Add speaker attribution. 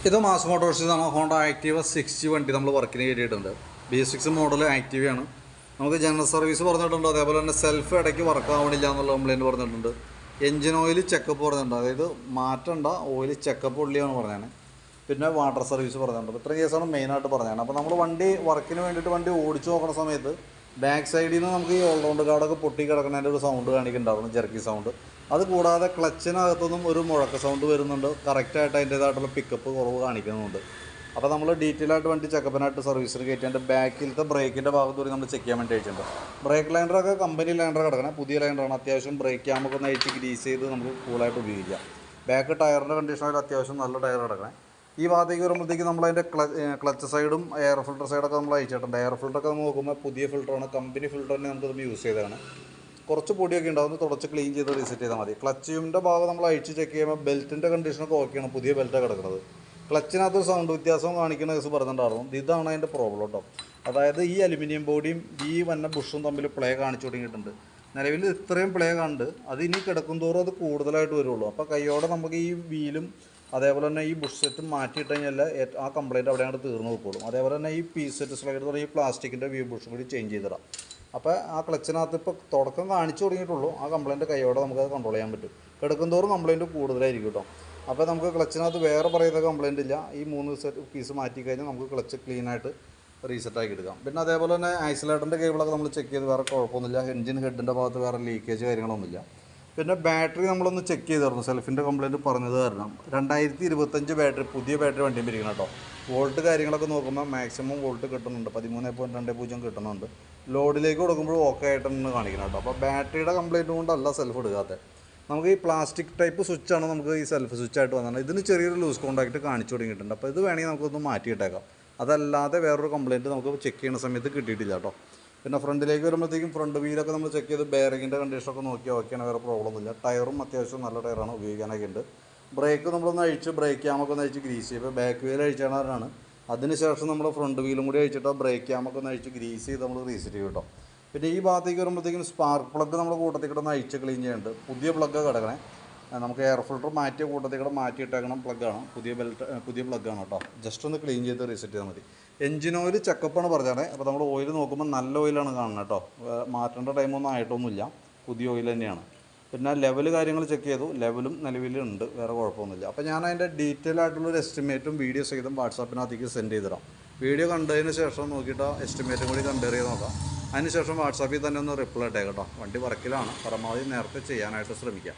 Speaker 1: ഇത് mass മോട്ടോഴ്സിനാണ് Honda Activa 60 വണ്ടി നമ്മൾ വർക്കിന് കയറ്റിയിട്ടുണ്ട്. B6 model ആക്റ്റീവയാണ്. നമുക്ക് ജനറൽ സർവീസ് പറഞ്ഞിട്ടുണ്ട്. അതേപോലെ തന്നെ സെൽഫ് ഇടയ്ക്ക് വർക്ക് ആവണില്ല എന്നുള്ള കംപ്ലയിൻറ്റ് പറഞ്ഞിട്ടുണ്ട്. എൻജിൻ ഓയിൽ ചെക്കപ്പ് പറഞ്ഞിട്ടുണ്ട്. അതായത് മാറ്റണ്ട ഓയിൽ ചെക്കപ്പ് ഉള്ളിയാണ് പറഞ്ഞത്. പിന്നെ വാട്ടർ സർവീസ് പറഞ്ഞിട്ടുണ്ട്. ഇത്രയും കേസാണ് മെയിനായിട്ട് പറഞ്ഞത്. അപ്പോൾ നമ്മൾ വണ്ടി വർക്കിന് വേണ്ടിയിട്ട് വണ്ടി ഓടിച്ചു നോക്കുന്ന സമയത്ത് ബാക്ക് സൈഡിൽ നിന്ന് നമുക്ക് ഈ ഓൾറൗണ്ട് കാർഡൊക്കെ പൊട്ടി കിടക്കുന്നതിൻ്റെ ഒരു സൗണ്ട് കാണിക്കുന്നുണ്ടായിരുന്നു, ജെർക്കി സൗണ്ട്. അത് കൂടാതെ ക്ലച്ചിനകത്തുനിന്നും ഒരു മുഴക്ക സൗണ്ട് വരുന്നുണ്ട്. കറക്റ്റായിട്ട് അതിൻ്റേതായിട്ടുള്ള പിക്കപ്പ് കുറവ് കാണിക്കുന്നുണ്ട്. അപ്പോൾ നമ്മൾ ഡീറ്റെയിൽ ആയിട്ട് വണ്ടി ചെക്കപ്പിനായിട്ട് സർവീസിൽ കയറ്റിയിട്ട് ബാക്കിലത്തെ ബ്രേക്കിൻ്റെ ഭാഗത്ത് കൂടി നമ്മൾ ചെക്ക് ചെയ്യാൻ വേണ്ടി അയച്ചിട്ടുണ്ട്. ബ്രേക്ക് ലൈൻഡറൊക്കെ കമ്പനി ലൈൻഡർ കിടക്കണം, പുതിയ ലൈൻഡറാണ്. അത്യാവശ്യം ബ്രേക്ക് ക്യാമൊക്കെ ഒന്ന് അയച്ച് ഗ്രീസ് ചെയ്ത് നമുക്ക് കൂളായിട്ട് ഉപയോഗിക്കാം. ബാക്ക് ടയറിൻ്റെ കണ്ടീഷനിൽ അത്യാവശ്യം നല്ല ടയർ കിടക്കണം. ഈ ഭാഗത്തേക്ക് വരുമ്പോഴത്തേക്ക് നമ്മളതിൻ്റെ ക്ലച്ച് സൈഡും എയർ ഫിൽട്ടർ സൈഡൊക്കെ നമ്മൾ അയച്ചിട്ടുണ്ട്. എയർ ഫിൽട്ടറൊക്കെ നമ്മൾ നോക്കുമ്പോൾ പുതിയ ഫിൽട്ടറാണ്, കമ്പനി ഫിൽട്ടർ തന്നെ നമുക്ക് യൂസ് ചെയ്തതാണ്. കുറച്ച് പൊടിയൊക്കെ ഉണ്ടാകുന്നു, തുടച്ച് ക്ലീൻ ചെയ്ത് റീസെറ്റ് ചെയ്താൽ മതി. ക്ലച്ചിൻ്റെ ഭാഗം നമ്മൾ അഴിച്ച് ചെക്ക് ചെയ്യുമ്പോൾ ബെൽറ്റിൻ്റെ കണ്ടീഷനൊക്കെ ഓക്കെയാണ്, പുതിയ ബെൽറ്റാണ് കിടക്കുന്നത്. ക്ലച്ചിനകത്തൊരു സൗണ്ട് വ്യത്യാസവും കാണിക്കുന്ന കേസ് പറഞ്ഞിട്ടുണ്ടായിരുന്നു. ഇതാണ് അതിൻ്റെ പ്രോബ്ലം കേട്ടോ. അതായത് ഈ അലുമിനിയം ബോഡിയും ഈ വന്ന ബുഷും തമ്മിൽ പ്ലേ കാണിച്ചു തുടങ്ങിയിട്ടുണ്ട്. നിലവിൽ ഇത്രയും പ്ലേ കണ്ട് അത് ഇനി കിടക്കും തോറും അത് കൂടുതലായിട്ട് വരുള്ളൂ. അപ്പോൾ കൈയോടെ നമുക്ക് ഈ വീലും അതേപോലെ തന്നെ ഈ ബുഷ് സെറ്റും മാറ്റിയിട്ട് കഴിഞ്ഞാൽ ആ കംപ്ലയിൻറ്റ് അവിടെ അങ്ങോട്ട് തീർന്നു നോക്കുകയുള്ളൂ. അതേപോലെ തന്നെ ഈ പീസ് സെറ്റ് സ്ലൈഡ് തുടങ്ങി ഈ പ്ലാസ്റ്റിക്കിൻ്റെ വ്യൂ ബുഷും കൂടി ചേഞ്ച് ചെയ്തിടാം. അപ്പോൾ ആ ക്ലച്ചിനകത്ത് ഇപ്പോൾ തുടക്കം കാണിച്ചു തുടങ്ങിയിട്ടുള്ളൂ. ആ കംപ്ലയിൻറ്റ് കൈയോടെ നമുക്കത് കൺട്രോൾ ചെയ്യാൻ പറ്റും. കിടക്കും തോറും കംപ്ലയിൻറ്റ് കൂടുതലായിരിക്കും കേട്ടോ. അപ്പോൾ നമുക്ക് ക്ലച്ചിനകത്ത് വേറെ പറയുന്ന കംപ്ലയിൻ്റ് ഇല്ല. ഈ 3 സെറ്റ് പീസ് മാറ്റി കഴിഞ്ഞാൽ നമുക്ക് ക്ലച്ച് ക്ലീനായിട്ട് റീസെറ്റാക്കി എടുക്കാം. പിന്നെ അതേപോലെ തന്നെ ഐസൊലേറ്ററിൻ്റെ കേബിളൊക്കെ നമ്മൾ ചെക്ക് ചെയ്ത് വേറെ കുഴപ്പമൊന്നുമില്ല. എൻജിൻ ഹെഡിൻ്റെ ഭാഗത്ത് വേറെ ലീക്കേജ് കാര്യങ്ങളൊന്നുമില്ല. പിന്നെ ബാറ്ററി നമ്മളൊന്ന് ചെക്ക് ചെയ്തിരുന്നു. സെൽഫിൻ്റെ കംപ്ലയിൻറ്റ് പറഞ്ഞത് കാരണം 2025 ബാറ്ററി, പുതിയ ബാറ്ററി വണ്ടിയും പിരിക്കണം കേട്ടോ. വോൾട്ട് കാര്യങ്ങളൊക്കെ നോക്കുമ്പോൾ മാക്സിമം വോൾട്ട് കിട്ടുന്നുണ്ട്, 13.20 കിട്ടുന്നുണ്ട്. ലോഡിലേക്ക് കൊടുക്കുമ്പോൾ ഓക്കെ ആയിട്ടാണ് കാണിക്കണം കേട്ടോ. അപ്പോൾ ബാറ്ററിയുടെ കംപ്ലയിൻറ്റ് കൊണ്ടല്ല സെൽഫ് എടുക്കാത്തത്. നമുക്ക് ഈ പ്ലാസ്റ്റിക് ടൈപ്പ് സ്വിച്ചാണ് നമുക്ക് ഈ സെൽഫ് സ്വിച്ചായിട്ട് വന്നത്. ഇതിന് ചെറിയൊരു ലൂസ് കോൺടാക്റ്റ് കാണിച്ചു തുടങ്ങിയിട്ടുണ്ട്. അപ്പോൾ ഇത് വേണമെങ്കിൽ നമുക്കൊന്ന് മാറ്റിയിട്ടേക്കാം. അതല്ലാതെ വേറൊരു കംപ്ലയിൻറ്റ് നമുക്ക് ചെക്ക് ചെയ്യുന്ന സമയത്ത് കിട്ടിയിട്ടില്ല കേട്ടോ. പിന്നെ ഫ്രണ്ടിലേക്ക് വരുമ്പോഴത്തേക്കും ഫ്രണ്ട് വീലൊക്കെ നമ്മൾ ചെക്ക് ചെയ്ത് ബെയറിങ്ങിൻ്റെ കണ്ടീഷനൊക്കെ നോക്കി ഓക്കെയാണ്, വേറെ പ്രോബ്ലം ഒന്നുമില്ല. ടയറും അത്യാവശ്യം നല്ല ടയറാണ്, ഉപയോഗിക്കാനൊക്കെ ഉണ്ട്. ബ്രേക്ക് നമ്മളൊന്ന് അഴിച്ച് ബ്രേക്ക് ക്യാമൊക്കെ ഒന്ന് അഴിച്ച് ഗ്രീസ് ചെയ്യും. ഇപ്പോൾ ബാക്ക് വീൽ അഴിച്ചാണ്. അതിനുശേഷം നമ്മൾ ഫ്രണ്ട് വീലും കൂടി അഴിച്ചിട്ട് ബ്രേക്ക് ക്യാമൊക്കെ ഒന്ന് അഴിച്ച് ഗ്രീസ് ചെയ്ത് നമ്മൾ റീസെറ്റ് ചെയ്യും കേട്ടോ. പിന്നെ ഈ ഭാഗത്തേക്ക് വരുമ്പോഴത്തേക്കും സ്പാർക്ക് പ്ലഗ് നമ്മൾ കൂട്ടത്തിൽ ഒന്ന് അഴിച്ച് ക്ലീൻ ചെയ്യുന്നുണ്ട്. പുതിയ പ്ലഗ് കിടക്കണേ. നമുക്ക് എയർ ഫിൽട്ടർ മാറ്റിയ കൂട്ടത്തിൽ മാറ്റിയിട്ടേക്കണം പ്ലഗ്ഗാണ്, പുതിയ പ്ലഗ്ഗാണ് കേട്ടോ. ജസ്റ്റ് ഒന്ന് ക്ലീൻ ചെയ്ത് റീസെറ്റ് ചെയ്താൽ മതി. എൻജിൻ ഓയിൽ ചെക്കപ്പാണ് പറഞ്ഞത്. അപ്പോൾ നമ്മൾ ഓയിൽ നോക്കുമ്പോൾ നല്ല ഓയിലാണ് കാണുന്നത് കേട്ടോ. മാറ്റേണ്ട ടൈമൊന്നും ആയിട്ടൊന്നുമില്ല, പുതിയ ഓയിൽ തന്നെയാണ്. പിന്നെ ലെവൽ കാര്യങ്ങൾ ചെക്ക് ചെയ്തു, ലെവലും നിലവിലുണ്ട്, വേറെ കുഴപ്പമൊന്നുമില്ല. അപ്പോൾ ഞാൻ അതിൻ്റെ ഡീറ്റെയിൽ ആയിട്ടുള്ളൊരു എസ്റ്റിമേറ്റും വീഡിയോ സഹിതം വാട്സാപ്പിനകത്തേക്ക് സെൻഡ് ചെയ്ത് തരാം. വീഡിയോ കണ്ടതിന് ശേഷം നോക്കിയിട്ട് എസ്റ്റിമേറ്റും കൂടി കമ്പയർ ചെയ്ത് നോക്കാം. അതിനുശേഷം വാട്സാപ്പിൽ തന്നെ ഒന്ന് റിപ്ലൈ ഇട്ടേക്കാം കേട്ടോ. വണ്ടി വർക്കിലാണ്, പരമാവധി നേരത്തെ ചെയ്യാനായിട്ട് ശ്രമിക്കാം.